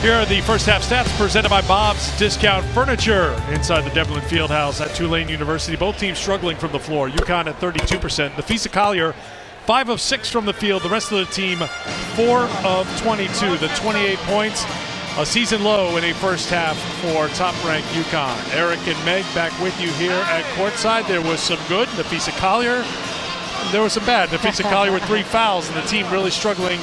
Here are the first half stats presented by Bob's Discount Furniture inside the Devlin Fieldhouse at Tulane University. Both teams struggling from the floor. UConn at 32%. Nafisa Collier, 5 of 6 from the field. The rest of the team, 4 of 22. The 28 points, a season low in a first half for top-ranked UConn. Eric and Meg back with you here at courtside. There was some good. Nafisa Collier, there was some bad. Nafisa Collier with 3 fouls, and the team really struggling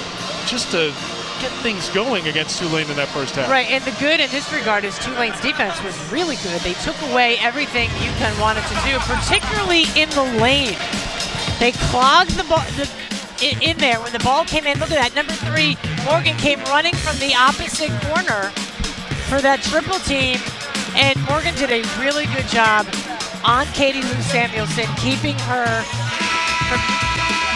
just to get things going against Tulane in that first half. Right, and the good in this regard is Tulane's defense was really good. They took away everything UConn wanted to do, particularly in the lane. They clogged the ball in there when the ball came in. Look at that, number 3, Morgan came running from the opposite corner for that triple team, and Morgan did a really good job on Katie Lou Samuelson, keeping her from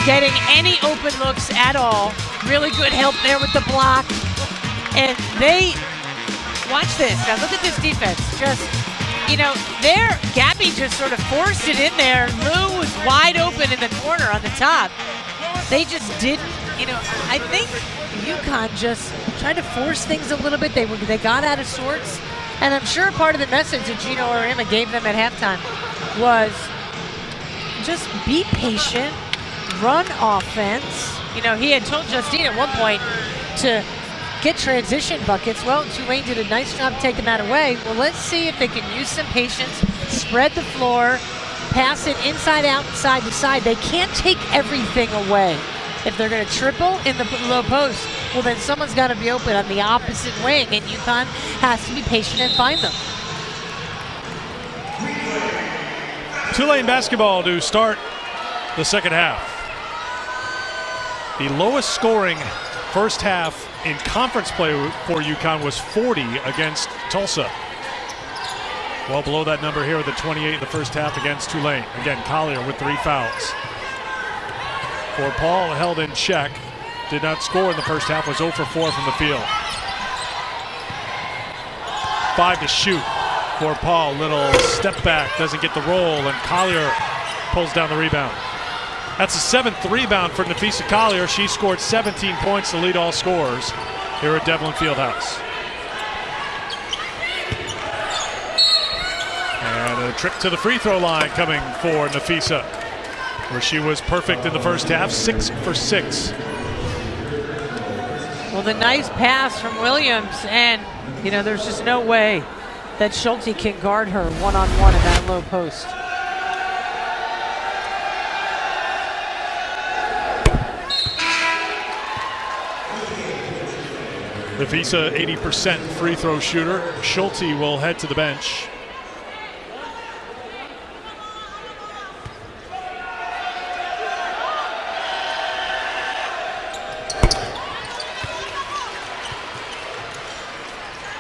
getting any open looks at all. Really good help there with the block. And they, watch this. Now look at this defense. Just, you know, there, Gabby just sort of forced it in there. Lou was wide open in the corner on the top. They just didn't, you know, I think UConn just tried to force things a little bit. They got out of sorts. And I'm sure part of the message that Gino Auriemma gave them at halftime was just be patient, run offense. You know, he had told Justine at one point to get transition buckets. Well, Tulane did a nice job taking that away. Well, let's see if they can use some patience, spread the floor, pass it inside out, side to side. They can't take everything away. If they're going to triple in the low post, well, then someone's got to be open on the opposite wing, and UConn has to be patient and find them. Tulane basketball to start the second half. The lowest scoring first half in conference play for UConn was 40 against Tulsa. Well below that number here with the 28 in the first half against Tulane. Again, Collier with 3 fouls. Vorpahl held in check. Did not score in the first half, was 0 for 4 from the field. 5 to shoot. Vorpahl, little step back, doesn't get the roll, and Collier pulls down the rebound. That's a 7th rebound for Nafisa Collier. She scored 17 points to lead all scorers here at Devlin Fieldhouse. And a trip to the free throw line coming for Nafisa, where she was perfect in the first half, 6 for 6. Well, the nice pass from Williams, and, you know, there's just no way that Schulte can guard her one-on-one in that low post. Nafisa, 80% free throw shooter. Schulte will head to the bench.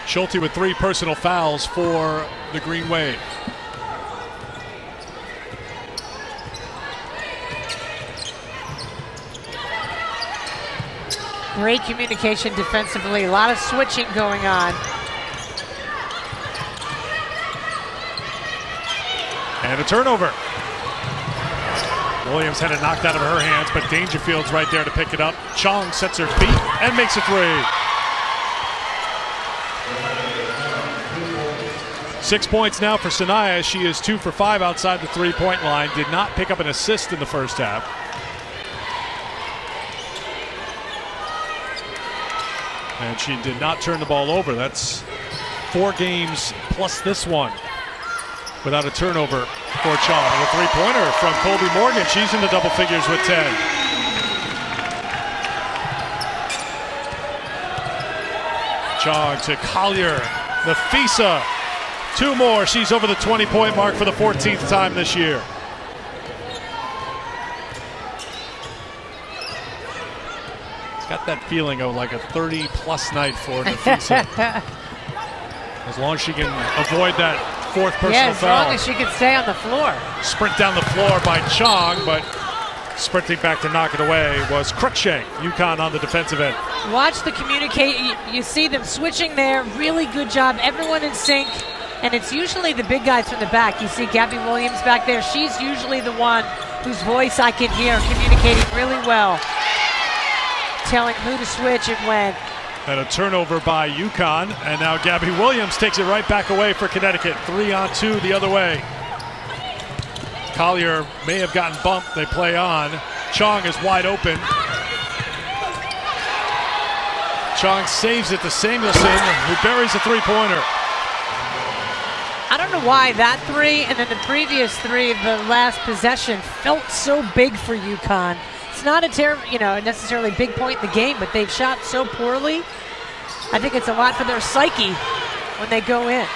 Schulte with 3 personal fouls for the Green Wave. Great communication defensively, a lot of switching going on. And a turnover. Williams had it knocked out of her hands, but Dangerfield's right there to pick it up. Chong sets her feet and makes a 3. 6 points now for Sanaya. She is 2 for 5 outside the 3-point line. Did not pick up an assist in the first half. And she did not turn the ball over. That's 4 games plus this one without a turnover for Chong. A 3-pointer from Colby Morgan. She's in the double figures with 10. Chong to Collier. Nafisa. 2 more. She's over the 20-point mark for the 14th time this year. Got that feeling of like a 30-plus night for Nafisa. As long as she can avoid that 4th personal foul. As long as she can stay on the floor. Sprint down the floor by Chong, but sprinting back to knock it away was Cruikshank. UConn on the defensive end. Watch the communicate. You see them switching there. Really good job. Everyone in sync. And it's usually the big guys from the back. You see Gabby Williams back there. She's usually the one whose voice I can hear communicating really well, telling who to switch and when. And a turnover by UConn, and now Gabby Williams takes it right back away for Connecticut. 3-on-2 the other way. Collier may have gotten bumped. They play on. Chong is wide open. Chong saves it to Samuelson, who buries a three-pointer. I don't know why that three and then the previous three of the last possession felt so big for UConn. It's not a necessarily big point in the game, but they've shot so poorly. I think it's a lot for their psyche when they go in.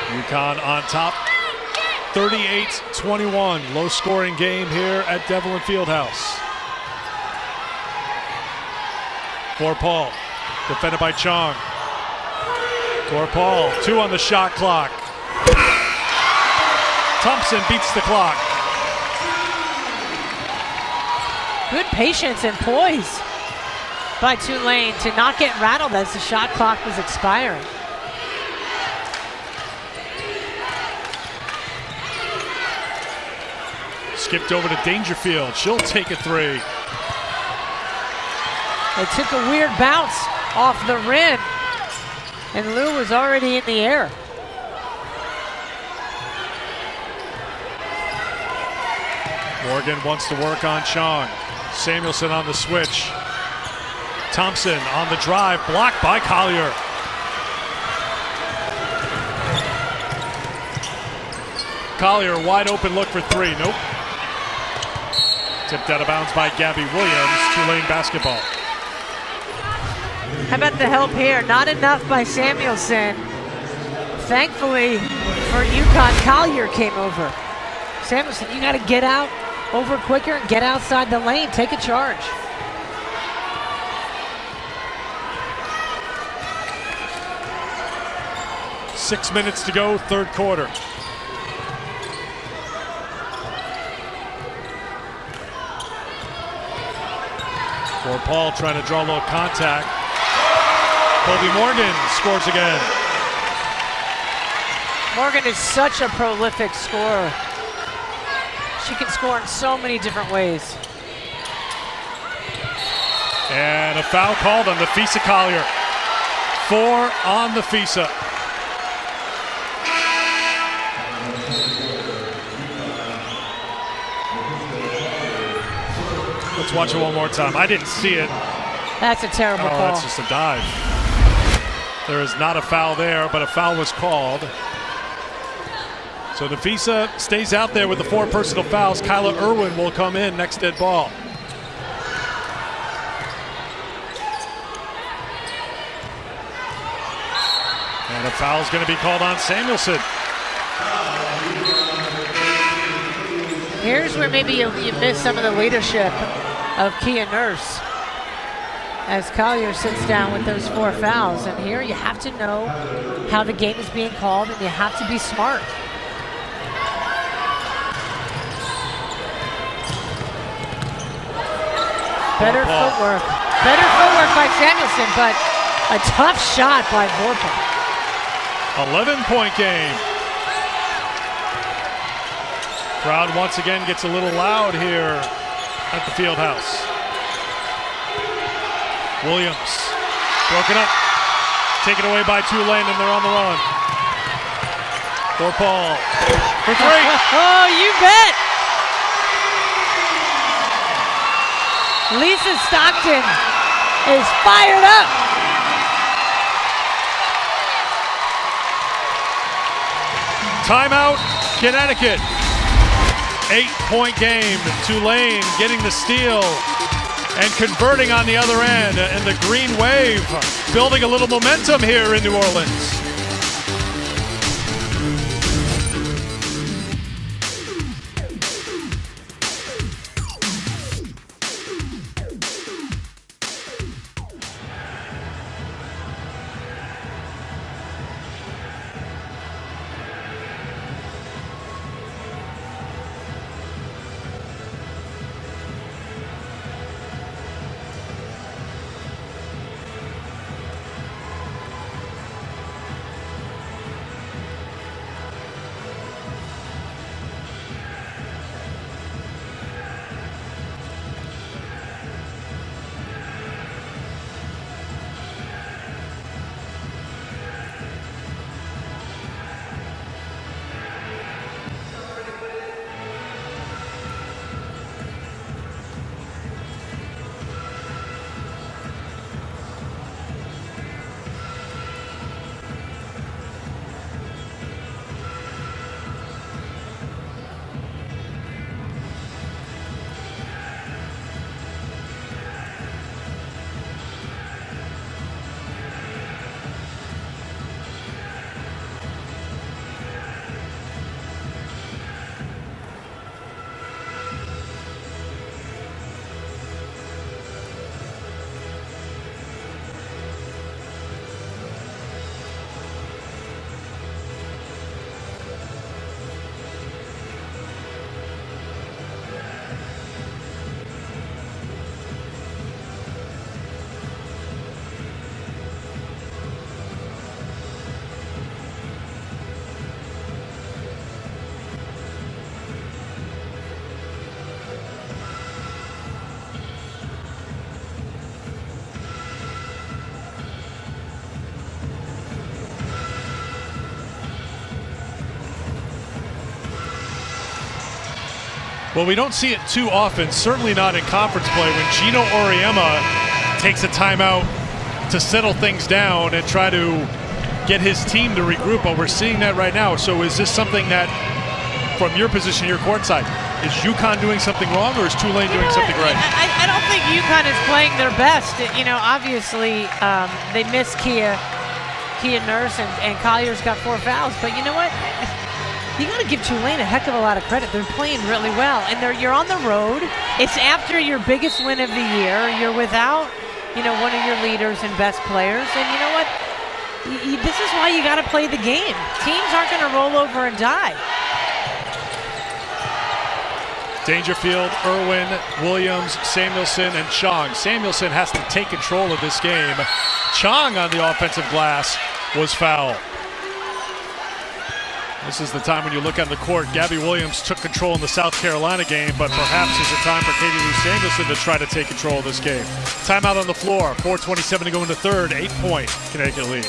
UConn on top, 38-21. Low-scoring game here at Devlin Fieldhouse. Vorpahl, defended by Chong. Vorpahl, 2 on the shot clock. Thompson beats the clock. Good patience and poise by Tulane to not get rattled as the shot clock was expiring. Skipped over to Dangerfield. She'll take a three. They took a weird bounce off the rim, and Lou was already in the air. Morgan wants to work on Chong. Samuelson on the switch. Thompson on the drive, blocked by Collier. Collier, wide open look for three. Nope. Tipped out of bounds by Gabby Williams. Tulane basketball. How about the help here? Not enough by Samuelson. Thankfully for UConn, Collier came over. Samuelson, you got to get out over quicker and get outside the lane. Take a charge. Six minutes to go, third quarter. Vorpahl trying to draw a little contact. Kobe Morgan scores again. Morgan is such a prolific scorer. She can score in so many different ways. And a foul called on the Fisa Collier. 4 on the Fisa. Let's watch it one more time. I didn't see it. That's a terrible call. That's just a dive. There is not a foul there, but a foul was called. So Nafisa stays out there with the 4 personal fouls. Kyla Irwin will come in next dead ball. And a foul is going to be called on Samuelson. Here's where maybe you miss some of the leadership of Kia Nurse as Collier sits down with those 4 fouls. And here you have to know how the game is being called, and you have to be smart. Better footwork. Better footwork by Samuelson, but a tough shot by Vorpahl. 11-point game. Crowd once again gets a little loud here at the field house. Williams broken up. Taken away by Tulane, and they're on the run. Vorpahl for 3. Oh, you bet. Lisa Stockton is fired up. Timeout, Connecticut. 8-point game. Tulane getting the steal and converting on the other end. And the Green Wave building a little momentum here in New Orleans. Well, we don't see it too often, certainly not in conference play, when Gino Auriemma takes a timeout to settle things down and try to get his team to regroup, but we're seeing that right now. So is this something that, from your position, your courtside, is UConn doing something wrong, or is Tulane doing something right? I don't think UConn is playing their best. Obviously, they missed Kia Nurse, and Collier's got 4 fouls, but you know what? You got to give Tulane a heck of a lot of credit. They're playing really well, and you're on the road. It's after your biggest win of the year. You're without, one of your leaders and best players, and you know what? This is why you got to play the game. Teams aren't going to roll over and die. Dangerfield, Irwin, Williams, Samuelson, and Chong. Samuelson has to take control of this game. Chong on the offensive glass was fouled. This is the time when you look on the court. Gabby Williams took control in the South Carolina game, but perhaps it's a time for Katie Lou Samuelson to try to take control of this game. Timeout on the floor. 4:27 to go in the third. 8-point Connecticut lead.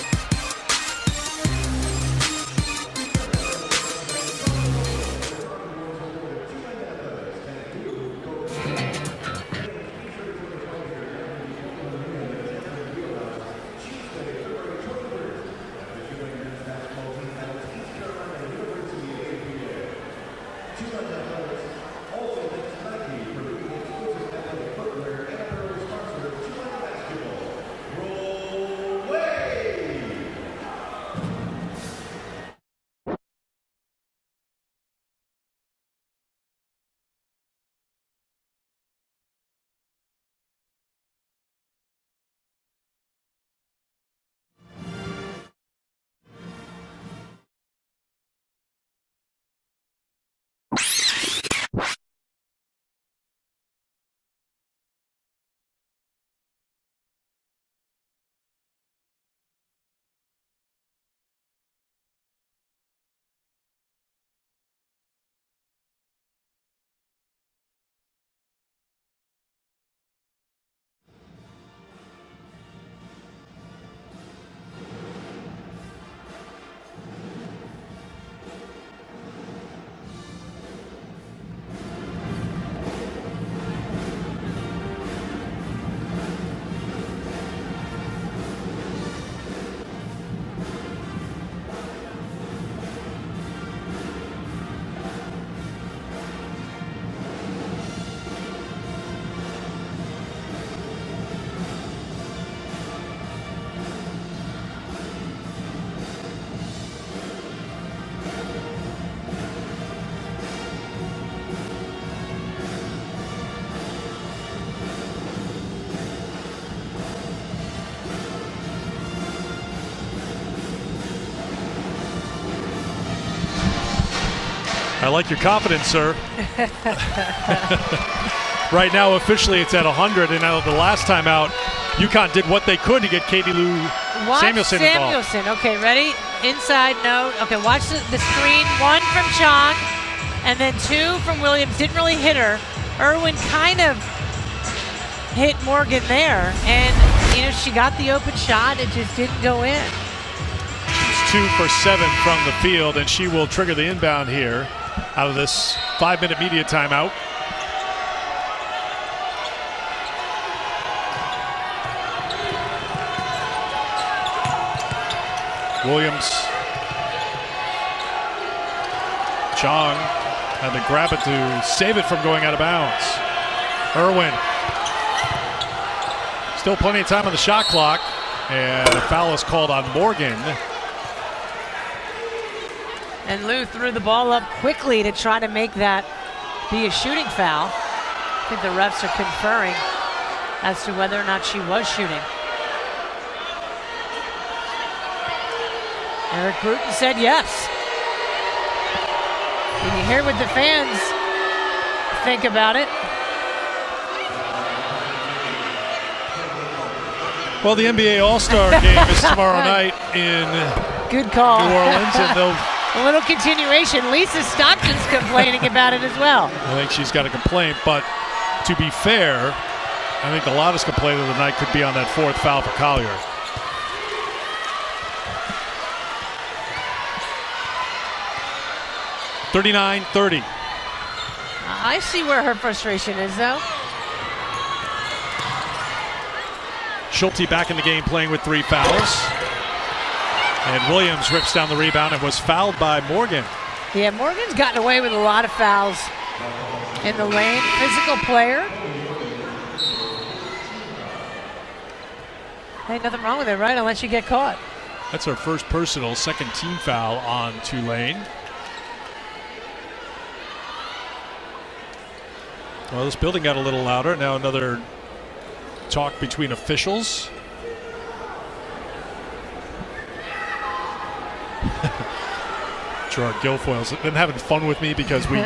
I like your confidence, sir. Right now, officially, it's at 100, and now the last time out, UConn did what they could to get Katie Lou Samuelson involved. Okay, ready? Inside, no. Okay, watch the screen. 1 from Chong, and then 2 from Williams. Didn't really hit her. Irwin kind of hit Morgan there, and she got the open shot. It just didn't go in. She's 2 for 7 from the field, and she will trigger the inbound here out of this 5-minute media timeout. Williams. Chong had to grab it to save it from going out of bounds. Irwin. Still plenty of time on the shot clock, and a foul is called on Morgan. And Lou threw the ball up quickly to try to make that be a shooting foul. I think the refs are conferring as to whether or not she was shooting. Eric Bruton said yes. Can you hear what the fans think about it? Well, the NBA All-Star game is tomorrow night in Good call. New Orleans, and they'll a little continuation. Lisa Stockton's complaining about it as well. I think she's got a complaint, but to be fair, I think the loudest complaint of the night could be on that 4th foul for Collier. I see where her frustration is, though. Schulte back in the game, playing with 3 fouls. And Williams rips down the rebound and was fouled by Morgan. Yeah, Morgan's gotten away with a lot of fouls in the lane. Physical player. Hey, nothing wrong with it, right? Unless you get caught. That's our first personal, second team foul on Tulane. Well, this building got a little louder. Now another talk between officials. Gerard Guilfoyle's been having fun with me because we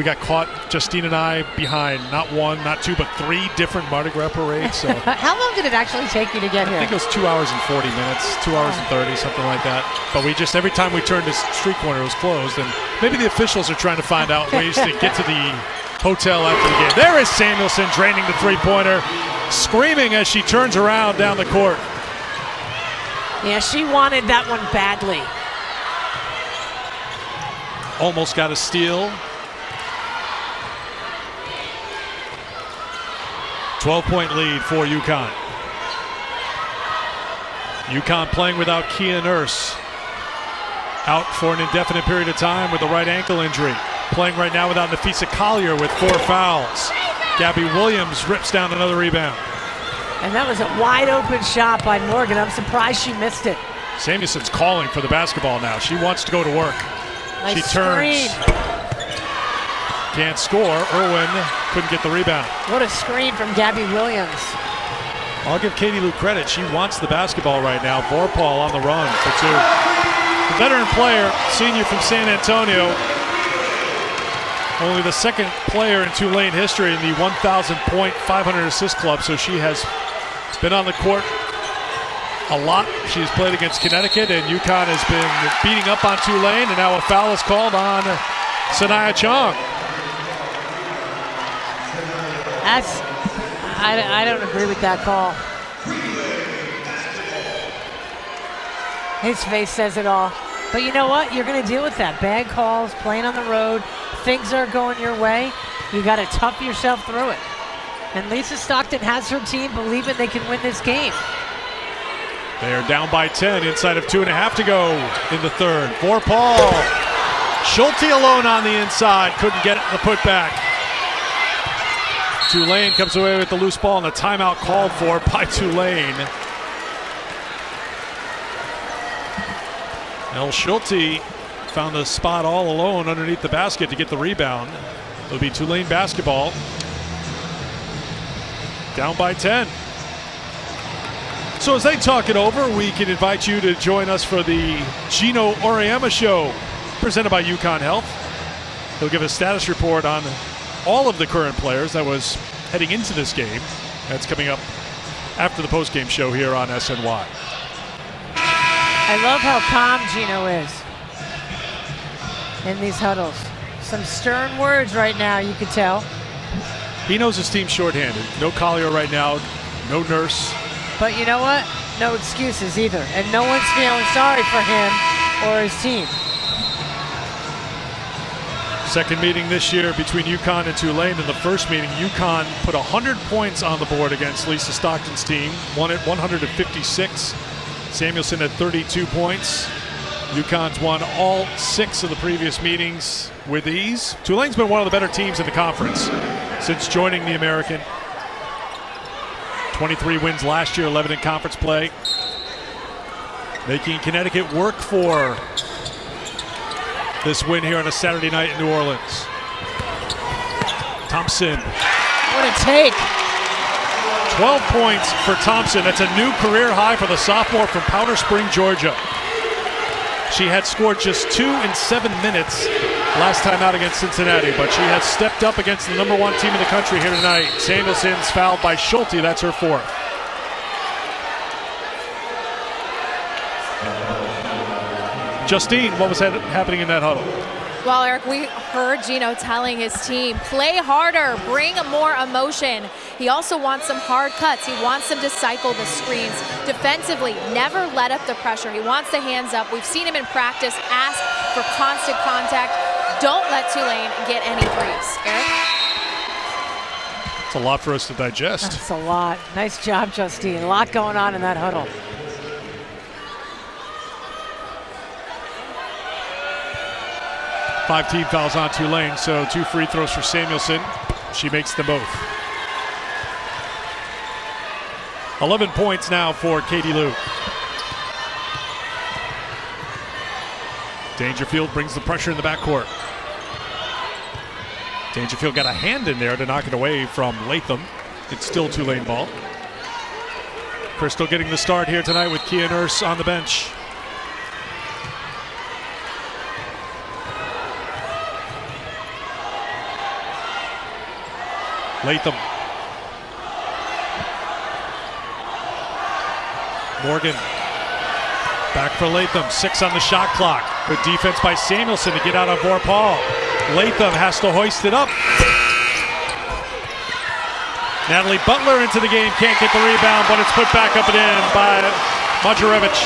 got caught, Justine and I, behind not 1, not 2, but 3 different Mardi Gras parades. So how long did it actually take you to get here? I think it was 2 hours and 40 minutes, 2 hours and 30, something like that. But we just, every time we turned this street corner, it was closed. And maybe the officials are trying to find out ways to get to the hotel after the game. There is Samuelson draining the three-pointer, screaming as she turns around down the court. Yeah, she wanted that one badly. Almost got a steal. 12-point lead for UConn. UConn playing without Kia Nurse. Out for an indefinite period of time with a right ankle injury. Playing right now without Nafisa Collier with 4 fouls. Gabby Williams rips down another rebound. And that was a wide open shot by Morgan. I'm surprised she missed it. Samuelson's calling for the basketball now. She wants to go to work. Nice she turns. Screen. Can't score. Irwin couldn't get the rebound. What a screen from Gabby Williams. I'll give Katie Lou credit. She wants the basketball right now. Vorpahl on the run for 2. The veteran player, senior from San Antonio. Only the second player in Tulane history in the 1,000-point, 500-assist club, so she has been on the court a lot. She's played against Connecticut, and UConn has been beating up on Tulane, and now a foul is called on Sanaya Chong. I don't agree with that call. His face says it all. But you know what? You're going to deal with that. Bad calls, playing on the road, things aren't going your way. You got to tough yourself through it. And Lisa Stockton has her team believing they can win this game. They are down by 10, inside of 2.5 to go in the third. Vorpahl. Schulte alone on the inside, couldn't get it in the putback. Tulane comes away with the loose ball and a timeout called for by Tulane. El Schulte found the spot all alone underneath the basket to get the rebound. It'll be Tulane basketball. Down by 10. So as they talk it over, we can invite you to join us for the Gino Oriema Show, presented by UConn Health. He'll give a status report on all of the current players that was heading into this game. That's coming up after the postgame show here on SNY. I love how calm Gino is in these huddles. Some stern words right now, you could tell. He knows his team's shorthanded. No Collier right now, no Nurse. But you know what? No excuses either. And no one's feeling sorry for him or his team. Second meeting this year between UConn and Tulane. In the first meeting, UConn put 100 points on the board against Lisa Stockton's team. Won it 156. Samuelson had 32 points. UConn's won all 6 of the previous meetings with ease. Tulane's been one of the better teams in the conference since joining the American. 23 wins last year, 11 in conference play. Making Connecticut work for this win here on a Saturday night in New Orleans. Thompson. What a take. 12 points for Thompson. That's a new career high for the sophomore from Powder Spring, Georgia. She had scored just 2 in 7 minutes last time out against Cincinnati, but she has stepped up against the #1 team in the country here tonight. Samuelson's fouled by Schulte. That's her 4th. Justine, what was happening in that huddle? Well, Eric, we heard Gino telling his team, play harder, bring more emotion. He also wants some hard cuts. He wants them to cycle the screens. Defensively, never let up the pressure. He wants the hands up. We've seen him in practice ask for constant contact. Don't let Tulane get any threes. Eric? It's a lot for us to digest. That's a lot. Nice job, Justine. A lot going on in that huddle. Five team fouls on Tulane, so 2 free throws for Samuelson. She makes them both. 11 points now for Katie Lou. Dangerfield brings the pressure in the backcourt. Dangerfield got a hand in there to knock it away from Latham. It's still Tulane ball. Crystal getting the start here tonight with Kia Nurse on the bench. Latham. Morgan. Back for Latham. 6 on the shot clock. Good defense by Samuelson to get out on Vorpahl. Latham has to hoist it up. Natalie Butler into the game. Can't get the rebound, but it's put back up and in by Majerevich.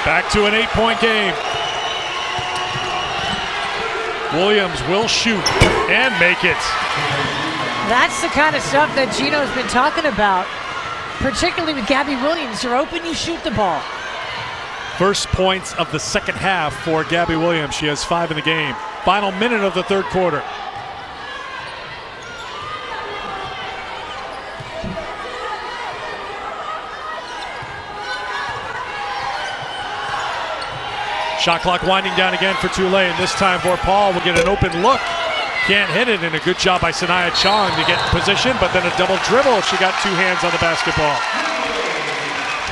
Back to an 8-point game. Williams will shoot and make it. That's the kind of stuff that Gino's been talking about, particularly with Gabby Williams. You're open, you shoot the ball. First points of the second half for Gabby Williams. She has 5 in the game. Final minute of the third quarter. Shot clock winding down again for Tulane. This time Vorpahl will get an open look. Can't hit it, and a good job by Sanaya Chong to get in position, but then a double dribble. She got 2 hands on the basketball.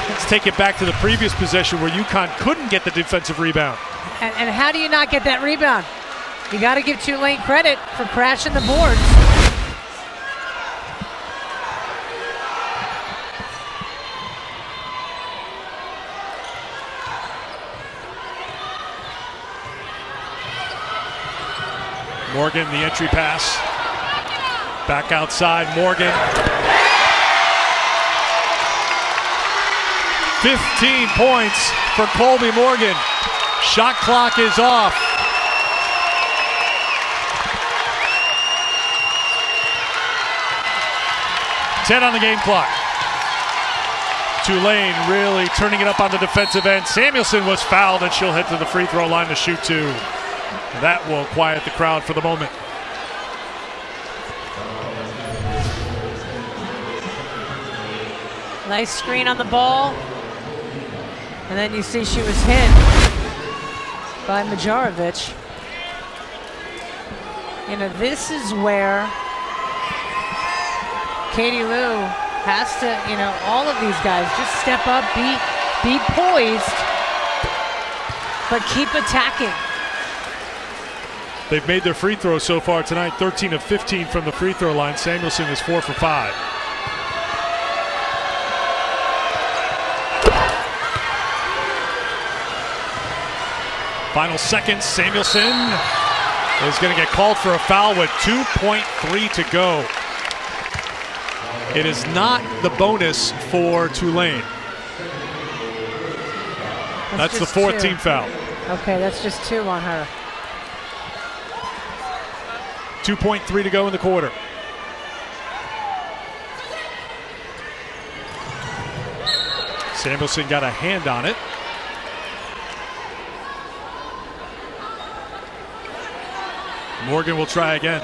Let's take it back to the previous possession where UConn couldn't get the defensive rebound. And how do you not get that rebound? You got to give Tulane credit for crashing the boards. Morgan, the entry pass. Back outside, Morgan. 15 points for Colby Morgan. Shot clock is off. Ten on the game clock. Tulane really turning it up on the defensive end. Samuelson was fouled, and she'll head to the free throw line to shoot 2. That will quiet the crowd for the moment. Nice screen on the ball. And then you see she was hit by Majerevich. You know, this is where Katie Lou has to, you know, all of these guys just step up, be poised, but keep attacking. They've made their free throws so far tonight, 13 of 15 from the free throw line. Samuelson is 4 for 5. Final seconds, Samuelson is going to get called for a foul with 2.3 to go. It is not the bonus for Tulane. That's the 4th team foul. Okay, that's just 2 on her. 2.3 to go in the quarter. Samuelson got a hand on it. Morgan will try again.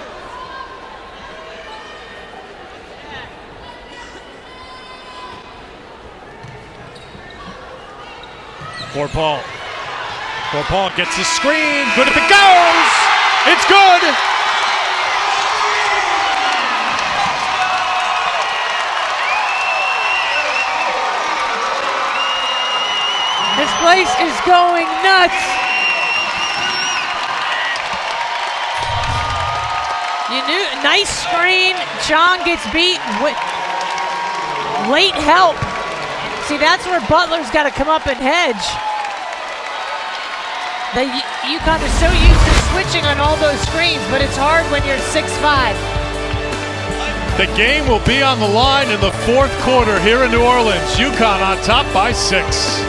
Vorpahl. Vorpahl gets the screen. Good if it goes. It's good. This place is going nuts. You knew, nice screen. Chong gets beat. Late help. See, that's where Butler's got to come up and hedge. UConn is so used to switching on all those screens, but it's hard when you're 6'5". The game will be on the line in the 4th quarter here in New Orleans. UConn on top by 6.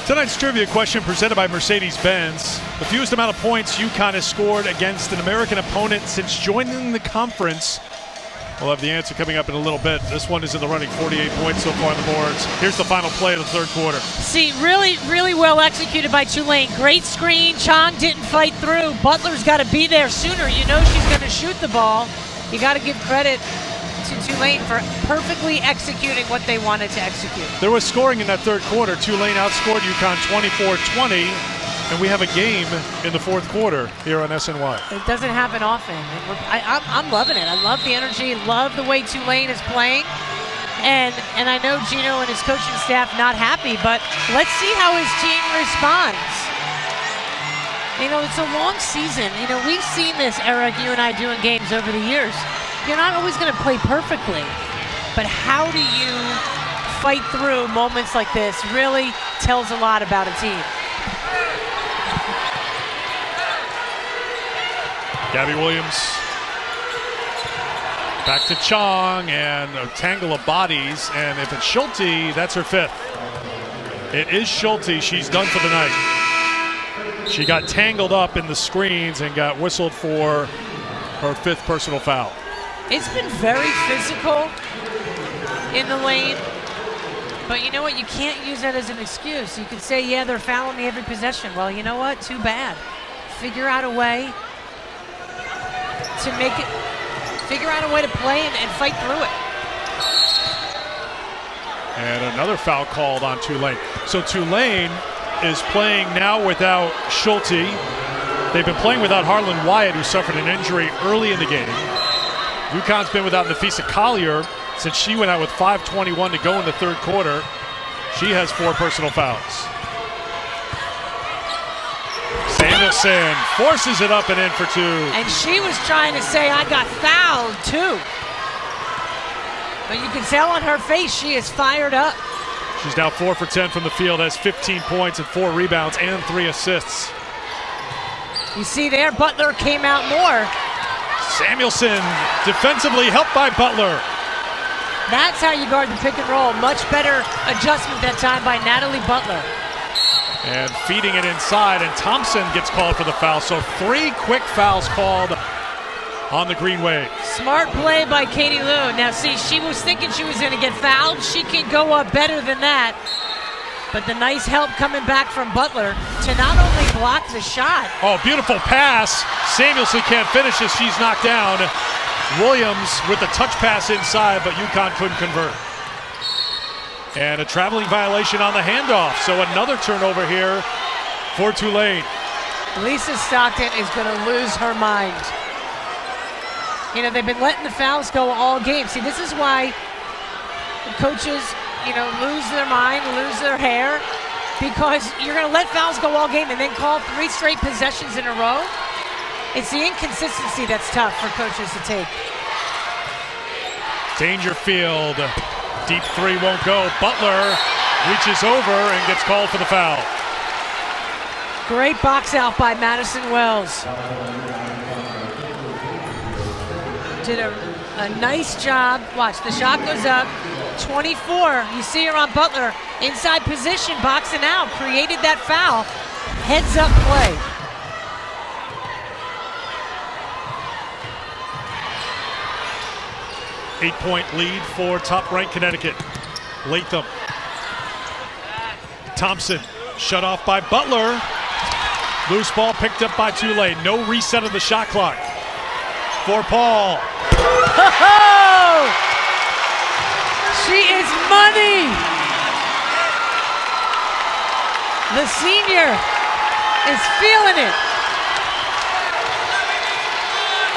Tonight's trivia question presented by Mercedes-Benz. The fewest amount of points UConn has scored against an American opponent since joining the conference. We'll have the answer coming up in a little bit. This one is in the running, 48 points so far on the boards. Here's the final play of the third quarter. See, really well executed by Tulane. Great screen. Chong didn't fight through. Butler's got to be there sooner. You know she's going to shoot the ball. You got to give credit to Tulane for perfectly executing what they wanted to execute. There was scoring in that third quarter. Tulane outscored UConn 24-20, and we have a game in the fourth quarter here on SNY. It doesn't happen often. I'm loving it. I love the energy, love the way Tulane is playing. And I know Gino and his coaching staff not happy, but let's see how his team responds. You know, it's a long season. You know, we've seen this, Eric, you and I doing games over the years. You're not always going to play perfectly, but how do you fight through moments like this really tells a lot about a team. Gabby Williams back to Chong, and a tangle of bodies, and if it's Schulte, that's her fifth. It is Schulte. She's done for the night. She got tangled up in the screens and got whistled for her fifth personal foul. It's been very physical in the lane, but you know what? You can't use that as an excuse. You can say, yeah, they're fouling me every possession. Well, you know what? Too bad. Figure out a way to make it, figure out a way to play and fight through it. And another foul called on Tulane. So Tulane is playing now without Schulte. They've been playing without Harlan Wyatt, who suffered an injury early in the game. UConn's been without Nafisa Collier since she went out with 5:21 to go in the third quarter. She has 4 personal fouls. Samuelson forces it up and in for 2. And she was trying to say, I got fouled too. But you can tell on her face she is fired up. She's now 4 for 10 from the field, has 15 points and 4 rebounds and 3 assists. You see there, Butler came out more. Samuelson defensively helped by Butler. That's how you guard the pick and roll. Much better adjustment that time by Natalie Butler. And feeding it inside, and Thompson gets called for the foul. So 3 quick fouls called on the Green Wave. Smart play by Katie Lou. Now see, she was thinking she was going to get fouled. She can go up better than that. But the nice help coming back from Butler to not only block the shot. Oh, beautiful pass. Samuelson can't finish as she's knocked down. Williams with the touch pass inside, but UConn couldn't convert. And a traveling violation on the handoff. So another turnover here for Tulane. Lisa Stockton is going to lose her mind. You know, they've been letting the fouls go all game. See, this is why the coaches, you know, lose their mind, lose their hair, because you're going to let fouls go all game and then call 3 straight possessions in a row. It's the inconsistency that's tough for coaches to take. Dangerfield, deep 3 won't go. Butler reaches over and gets called for the foul. Great box out by Madison Wells. Did a nice job. Watch, the shot goes up. 24, you see her on Butler. Inside position, boxing out, created that foul. Heads up play. Eight-point lead for top-ranked Connecticut. Latham. Thompson shut off by Butler. Loose ball picked up by Tulane. No reset of the shot clock. Vorpahl. She is money. The senior is feeling it.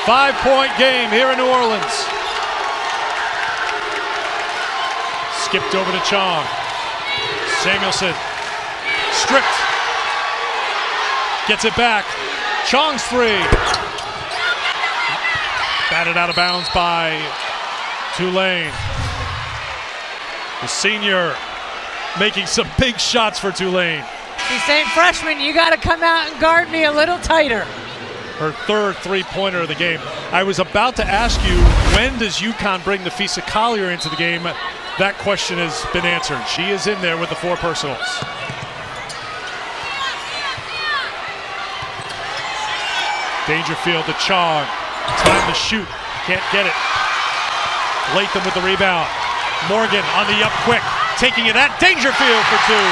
5-point game here in New Orleans. Skipped over to Chong. Samuelson stripped. Gets it back. Chong's 3. Batted out of bounds by Tulane. The senior making some big shots for Tulane. She's saying, freshman, you got to come out and guard me a little tighter. Her 3rd 3-pointer of the game. I was about to ask you, when does UConn bring Nafisa Collier into the game? That question has been answered. She is in there with the 4 personals. Dangerfield to Chong. Time to shoot. Can't get it. Latham with the rebound. Morgan on the up quick. Taking it at Dangerfield for two.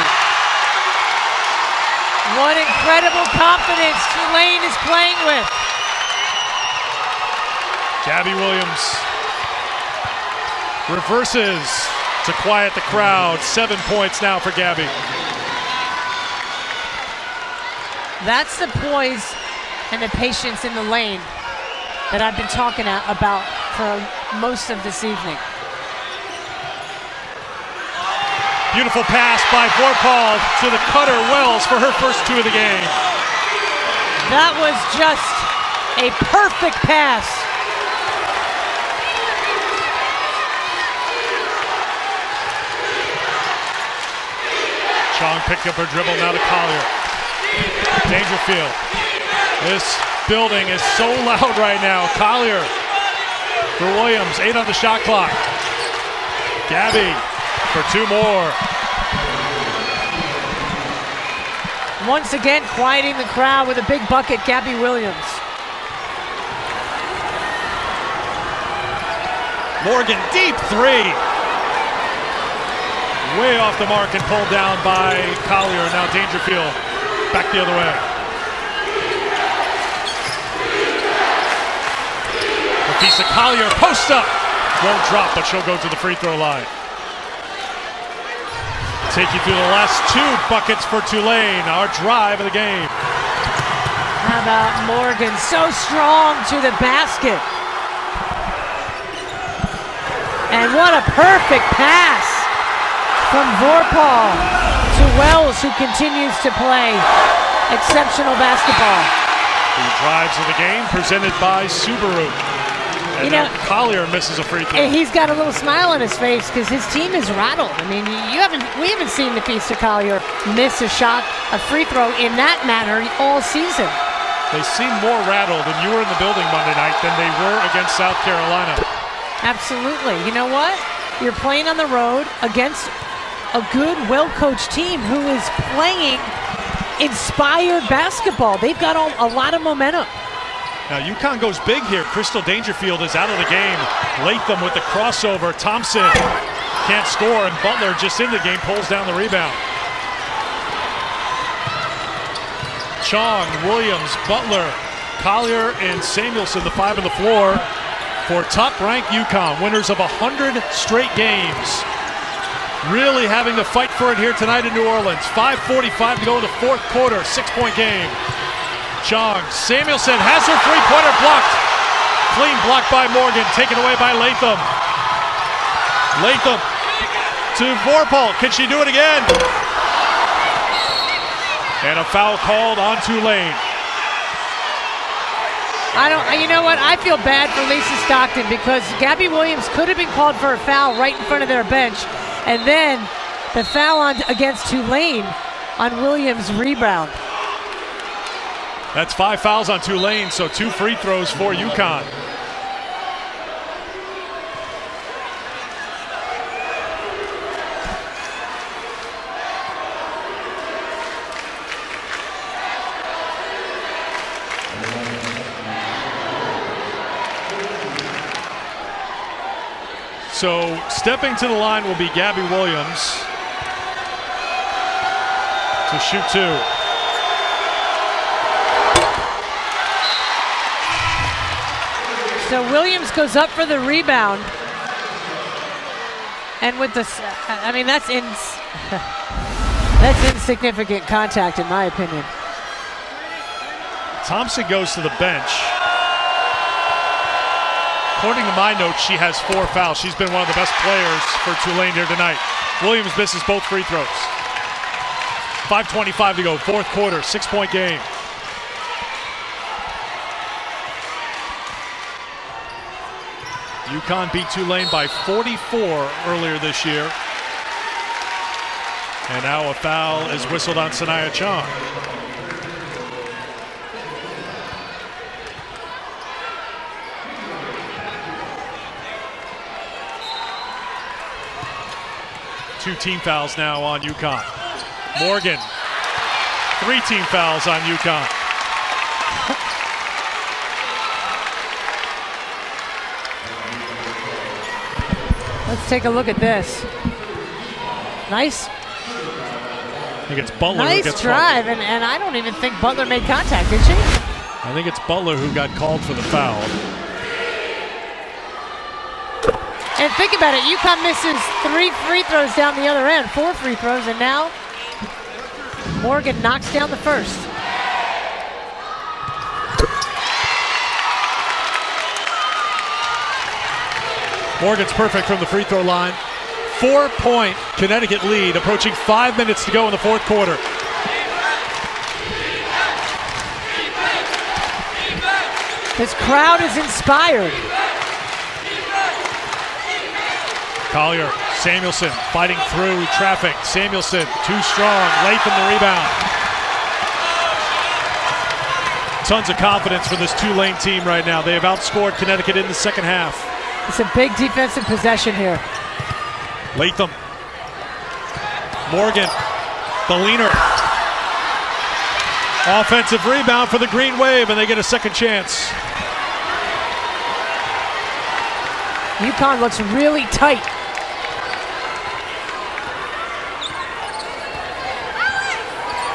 What incredible confidence Tulane is playing with. Gabby Williams reverses to quiet the crowd. 7 points now for Gabby. That's the poise and the patience in the lane that I've been talking about for most of this evening. Beautiful pass by Vorpahl to the cutter Wells for her first two of the game. That was just a perfect pass. Chong picked up her dribble, now to Collier. Dangerfield. This building is so loud right now. Collier for Williams, 8 on the shot clock. Gabby for two more. Once again, quieting the crowd with a big bucket, Gabby Williams. Morgan, deep three. Way off the mark and pulled down by Collier. Now Dangerfield back the other way. Lisa Collier, post up. Won't drop, but she'll go to the free throw line. Take you through the last two buckets for Tulane, our drive of the game. How about Morgan, so strong to the basket. And what a perfect pass from Vorpahl to Wells, who continues to play exceptional basketball. The drives of the game presented by Subaru. And Collier misses a free throw. And he's got a little smile on his face because his team is rattled. I mean, we haven't seen Lisa Collier miss a shot, a free throw in that manner all season. They seem more rattled, and you were in the building Monday night, than they were against South Carolina. Absolutely. You know what? You're playing on the road against a good, well-coached team who is playing inspired basketball. They've got a lot of momentum. Now UConn goes big here. Crystal Dangerfield is out of the game. Latham with the crossover. Thompson can't score, and Butler just in the game pulls down the rebound. Chong, Williams, Butler, Collier, and Samuelson, the five on the floor for top-ranked UConn, winners of 100 straight games. Really having to fight for it here tonight in New Orleans. 5:45 to go in the fourth quarter, 6-point game. Chong, Samuelson has her three-pointer blocked. Clean block by Morgan, taken away by Latham. Latham to Vorpahl. Can she do it again? And a foul called on Tulane. You know what? I feel bad for Lisa Stockton because Gabby Williams could have been called for a foul right in front of their bench. And then the foul against Tulane on Williams' rebound. That's 5 fouls on Tulane, so 2 free throws for UConn. So stepping to the line will be Gabby Williams to shoot 2. So Williams goes up for the rebound. And with the, that's insignificant contact in my opinion. Thompson goes to the bench. According to my notes, she has 4 fouls. She's been one of the best players for Tulane here tonight. Williams misses both free throws. 5:25 to go, fourth quarter, 6-point game. UConn beat Tulane by 44 earlier this year. And now a foul is whistled on Sanaya Chong. Two team fouls now on UConn. Morgan, 3 team fouls on UConn. Let's take a look at this. Nice. I think it's Butler who Nice gets drive, and I don't even think Butler made contact, did she? I think it's Butler who got called for the foul. And think about it, UConn misses 3 free throws down the other end, 4 free throws, and now Morgan knocks down the first. Morgan's perfect from the free throw line. 4-point Connecticut lead, approaching 5 minutes to go in the fourth quarter. This crowd is inspired. Collier, Samuelson fighting through traffic. Samuelson, too strong, Latham the rebound. Tons of confidence for this Tulane team right now. They have outscored Connecticut in the second half. It's a big defensive possession here. Latham, Morgan, the leaner. Offensive rebound for the Green Wave, and they get a second chance. UConn looks really tight.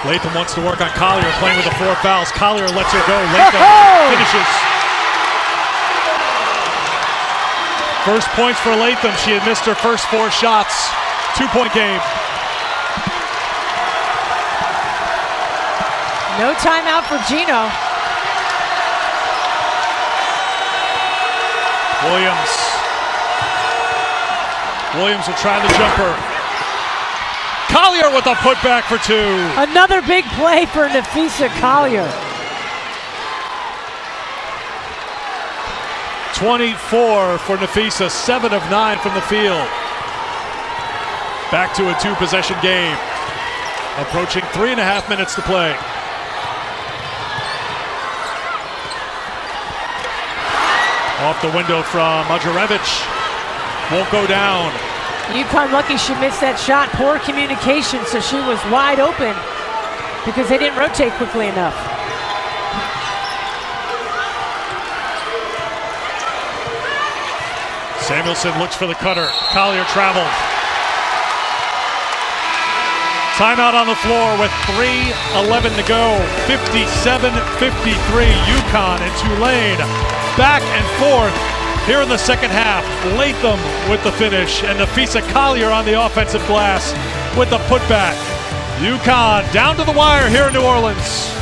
Latham wants to work on Collier, playing with the 4 fouls. Collier lets her go. Latham finishes. First points for Latham. She had missed her first 4 shots. 2-point game. No timeout for Gino. Williams will try the jumper. Collier with a putback for 2. Another big play for Nafisa Collier. 24 for Nafisa, 7 of 9 from the field. Back to a 2-possession game. Approaching 3.5 minutes to play. Off the window from Majerevich. Won't go down. UConn lucky she missed that shot. Poor communication, so she was wide open because they didn't rotate quickly enough. Samuelson looks for the cutter. Collier traveled. Timeout on the floor with 3:11 to go. 57-53. UConn and Tulane back and forth here in the second half. Latham with the finish, and Nafisa Collier on the offensive glass with the putback. UConn down to the wire here in New Orleans.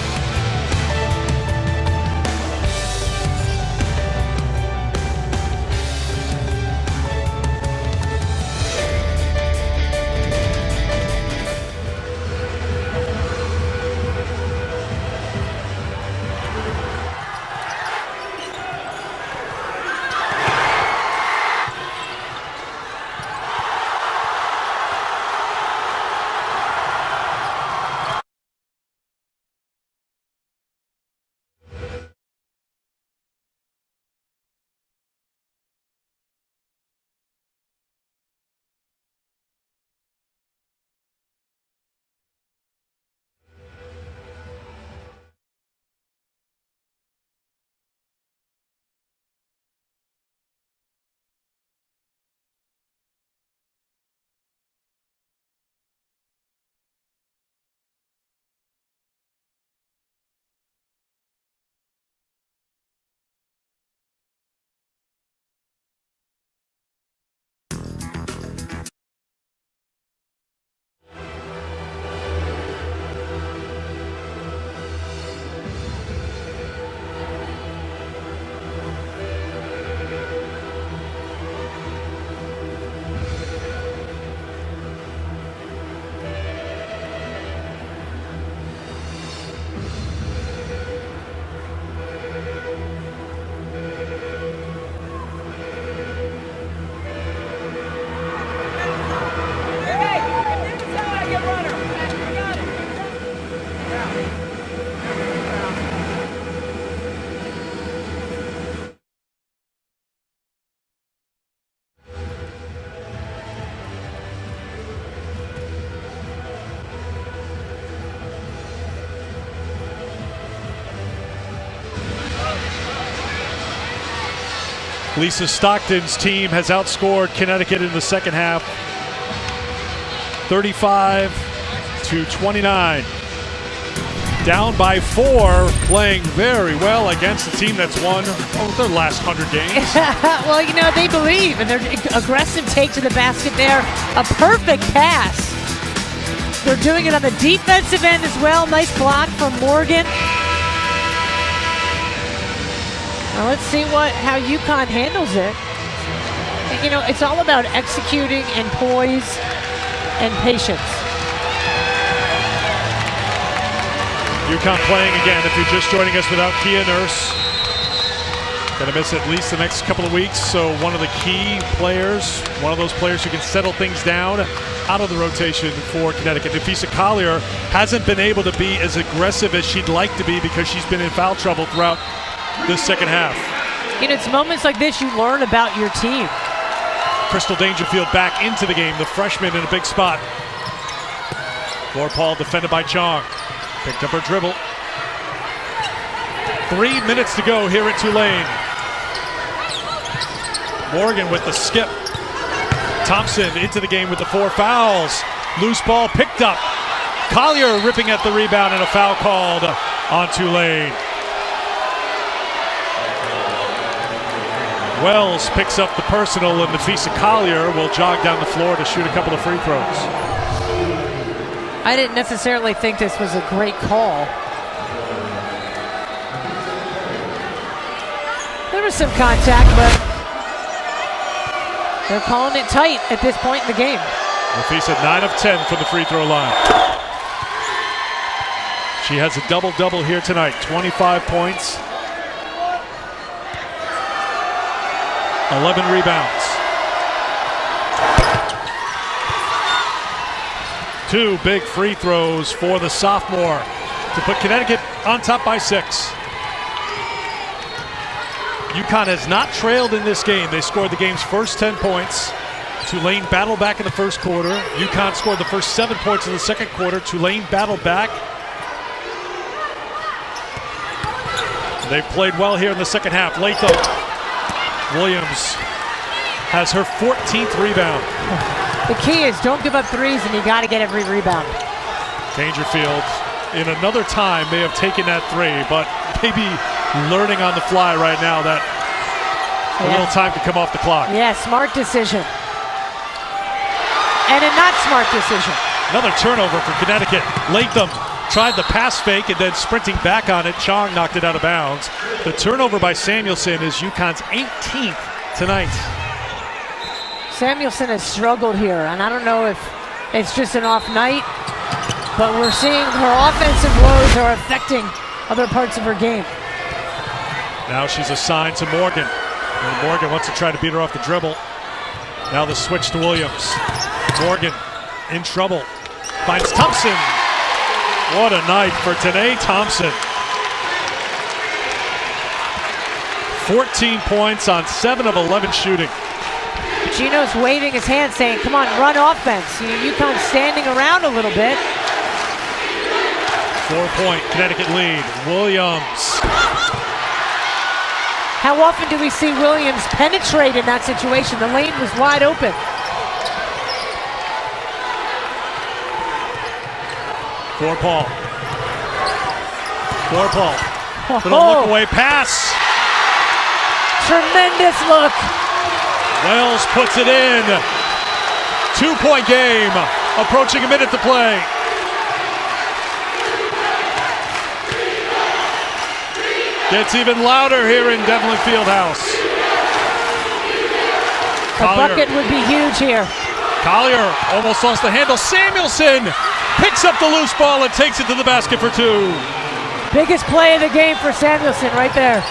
Lisa Stockton's team has outscored Connecticut in the second half 35-29. Down by 4, playing very well against a team that's won their last 100 games. Well, you know, they believe, and their aggressive take to the basket there. A perfect pass. They're doing it on the defensive end as well. Nice block from Morgan. Now let's see how UConn handles it. You know, it's all about executing and poise and patience. UConn playing again. If you're just joining us without Kia Nurse, gonna miss at least the next couple of weeks. So one of the key players, one of those players who can settle things down out of the rotation for Connecticut. Nafisa Collier hasn't been able to be as aggressive as she'd like to be because she's been in foul trouble throughout this second half. You know, it's moments like this you learn about your team. Crystal Dangerfield back into the game, the freshman in a big spot. Vorpahl defended by Chong. Picked up her dribble. 3 minutes to go here at Tulane. Morgan with the skip. Thompson into the game with the 4 fouls. Loose ball picked up. Collier ripping at the rebound and a foul called on Tulane. Wells picks up the personal, and Nafisa Collier will jog down the floor to shoot a couple of free throws. I didn't necessarily think this was a great call. There was some contact, but they're calling it tight at this point in the game. Nafisa 9 of 10 from the free throw line. She has a double-double here tonight, 25 points, 11 rebounds. 2 big free throws for the sophomore to put Connecticut on top by 6. UConn has not trailed in this game. They scored the game's first 10 points. Tulane battled back in the first quarter. UConn scored the first 7 points in the second quarter. Tulane battled back. They played well here in the second half. Latham Williams has her 14th rebound. The key is don't give up threes, and you got to get every rebound. Dangerfield, in another time, may have taken that 3, but maybe learning on the fly right now that a little time to come off the clock. Yeah, smart decision. And a not smart decision. Another turnover for Connecticut. Latham tried the pass fake and then sprinting back on it. Chong knocked it out of bounds. The turnover by Samuelson is UConn's 18th tonight. Samuelson has struggled here, and I don't know if it's just an off night, but we're seeing her offensive woes are affecting other parts of her game. Now she's assigned to Morgan. And Morgan wants to try to beat her off the dribble. Now the switch to Williams. Morgan in trouble. Finds Thompson. What a night for Tanae Thompson. 14 points on 7 of 11 shooting. Gino's waving his hand saying, come on, run offense. UConn's standing around a little bit. 4-point Connecticut lead. Williams. How often do we see Williams penetrate in that situation? The lane was wide open. Vorpahl. Little look away pass. Tremendous look. Wells puts it in. 2-point game. Approaching a minute to play. Gets even louder here in Devlin Fieldhouse. A bucket would be huge here. Collier almost lost the handle. Samuelson picks up the loose ball and takes it to the basket for 2. Biggest play of the game for Samuelson right there.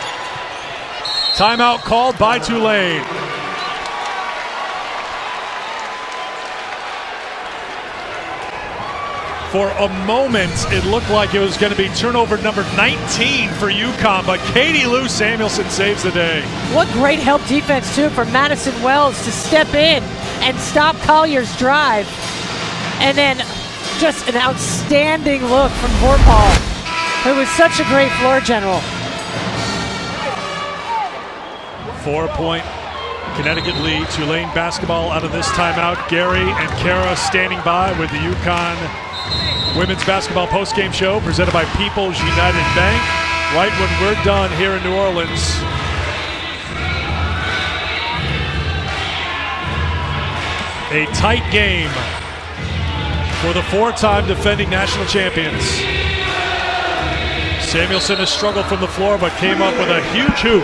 Timeout called by Tulane. For a moment, it looked like it was going to be turnover number 19 for UConn, but Katie Lou Samuelson saves the day. What great help defense, too, from Madison Wells to step in and stop Collier's drive. And then just an outstanding look from Vorpahl, who was such a great floor general. 4-point Connecticut lead. Tulane basketball out of this timeout. Gary and Kara standing by with the UConn women's basketball postgame show presented by People's United Bank. Right when we're done here in New Orleans. A tight game for the 4-time defending national champions. Samuelson has struggled from the floor but came up with a huge hoop.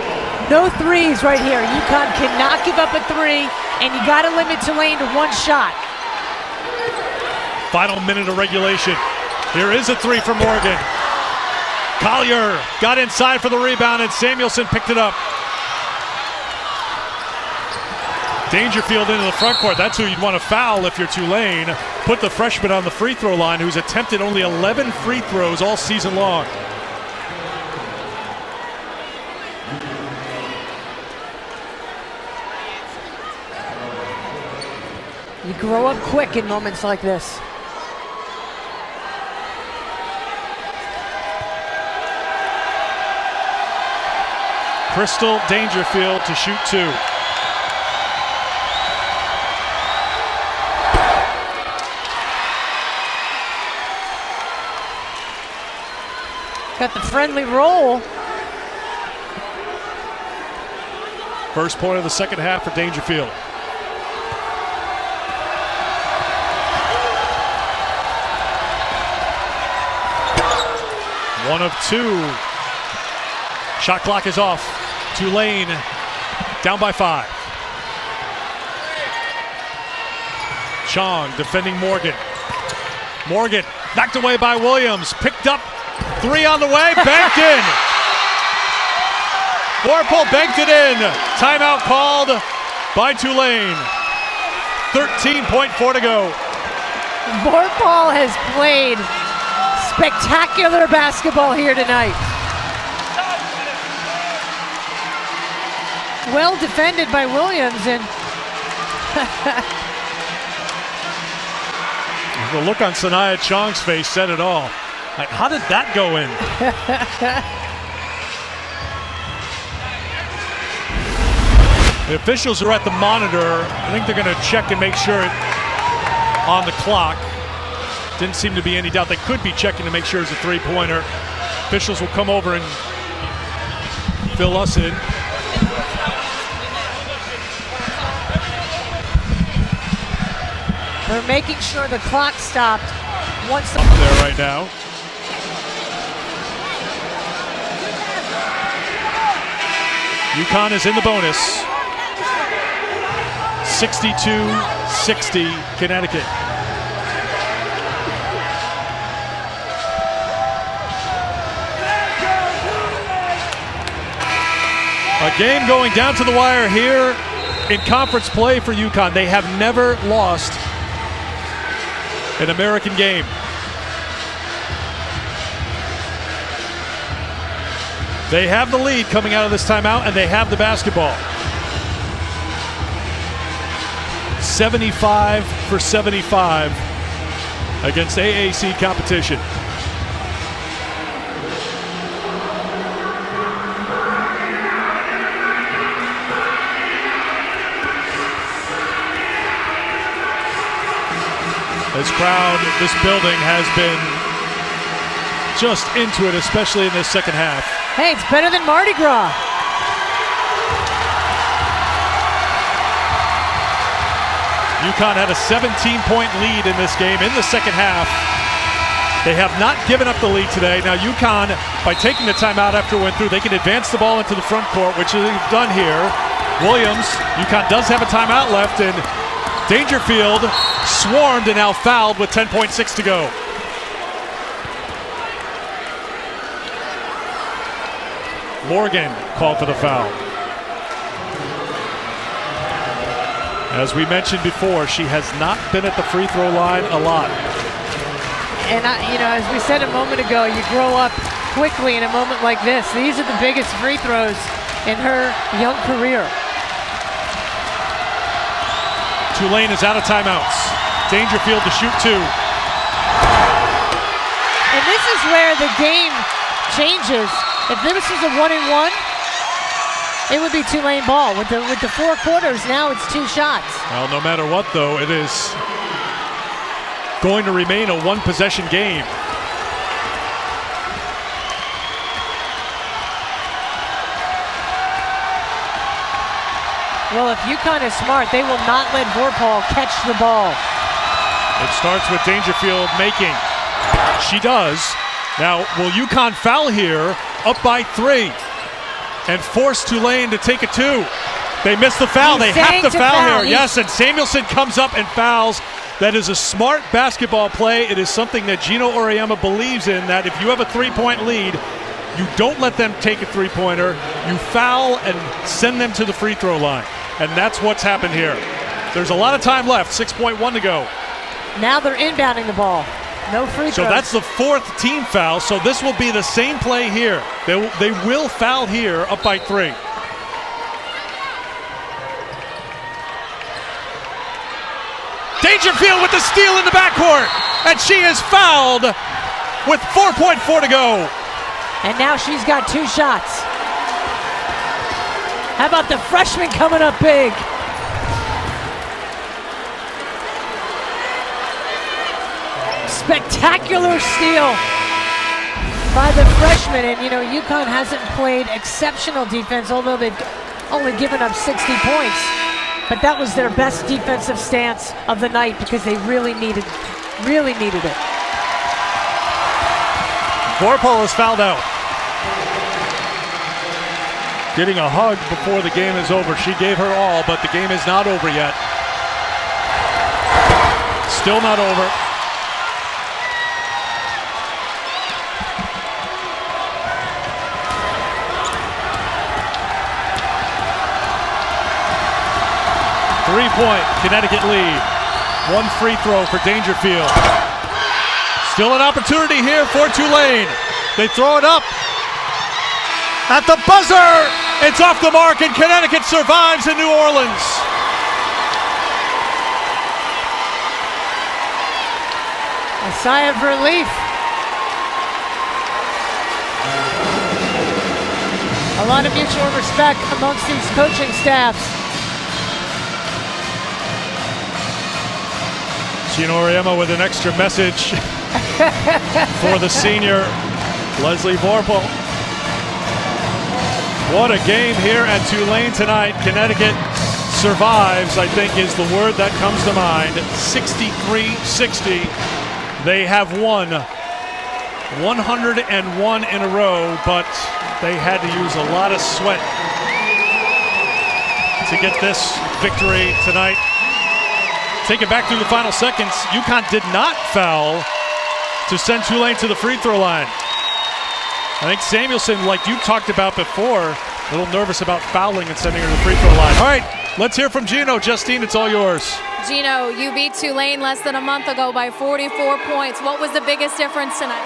No threes right here. UConn cannot give up a three, and you got to limit Tulane to one shot. Final minute of regulation. Here is a three from Morgan. Collier got inside for the rebound, and Samuelson picked it up. Dangerfield into the front court. That's who you'd want to foul if you're Tulane. Put the freshman on the free throw line, who's attempted only 11 free throws all season long. You grow up quick in moments like this. Crystal Dangerfield to shoot two. Got the friendly roll. First point of the second half for Dangerfield. One of two. Shot clock is off. Tulane down by 5. Chong defending Morgan. Morgan knocked away by Williams. Picked up. 3 on the way. Banked in. Vorpahl banked it in. Timeout called by Tulane. 13.4 to go. Vorpahl has played spectacular basketball here tonight. Well defended by Williams, and the look on Sanaya Chong's face said it all. Like, how did that go in? The officials are at the monitor. I think they're going to check and make sure on the clock. Didn't seem to be any doubt. They could be checking to make sure it's a three-pointer. Officials will come over and fill us in. they're making sure the clock stopped once the... Up there right now. UConn is in the bonus. 62-60 Connecticut. A game going down to the wire here in conference play for UConn. They have never lost an American game. They have the lead coming out of this timeout, and they have the basketball. 75 for 75 against AAC competition. This crowd, this building has been just into it, especially in this second half. Hey, it's better than Mardi Gras. UConn had a 17-point lead in this game in the second half. They have not given up the lead today. Now UConn, by taking the timeout after it went through, they can advance the ball into the front court, which they've done here. Williams, UConn does have a timeout left, and Dangerfield swarmed and now fouled with 10.6 to go. Morgan called for the foul. As we mentioned before, she has not been at the free throw line a lot. And as we said a moment ago, you grow up quickly in a moment like this. These are the biggest free throws in her young career. Tulane is out of timeouts. Dangerfield to shoot two. And this is where the game changes. If this is a 1-and-1, It would be Tulane ball. With the 4 quarters, now it's 2 shots. Well, no matter what, though, it is going to remain a 1-possession game. Well, if UConn is smart, they will not let Vorpahl catch the ball. It starts with Dangerfield making. She does. Now, will UConn foul here, up by 3, and force Tulane to take a 2? They miss the foul. They have to foul here. Yes, and Samuelson comes up and fouls. That is a smart basketball play. It is something that Gino Auriemma believes in, that if you have a 3-point lead, you don't let them take a 3-pointer. You foul and send them to the free throw line. And that's what's happened here. There's a lot of time left, 6.1 to go. Now they're inbounding the ball. No free throws. So that's the 4th team foul. So this will be the same play here. They will foul here, up by 3. Dangerfield with the steal in the backcourt. And she is fouled with 4.4 to go. And now she's got 2 shots. How about the freshman coming up big? Spectacular steal by the freshman. And, you know, UConn hasn't played exceptional defense, although they've only given up 60 points. But that was their best defensive stance of the night because they really needed it. Vorpahl is fouled out. Getting a hug before the game is over. She gave her all, but the game is not over yet. Still not over. Three-point Connecticut lead. 1 free throw for Dangerfield. Still an opportunity here for Tulane. They throw it up. At the buzzer, it's off the mark, and Connecticut survives in New Orleans. A sigh of relief. A lot of mutual respect amongst these coaching staffs. Gino Auriemma with an extra message for the senior, Leslie Vorpahl. What a game here at Tulane tonight. Connecticut survives, I think, is the word that comes to mind. 63-60. They have won 101 in a row, but they had to use a lot of sweat to get this victory tonight. Take it back through the final seconds. UConn did not foul to send Tulane to the free throw line. I think Samuelson, like you talked about before, a little nervous about fouling and sending her to the free throw line. All right, let's hear from Gino. Justine, it's all yours. Gino, you beat Tulane less than a month ago by 44 points. What was the biggest difference tonight?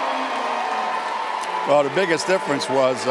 Well, the biggest difference was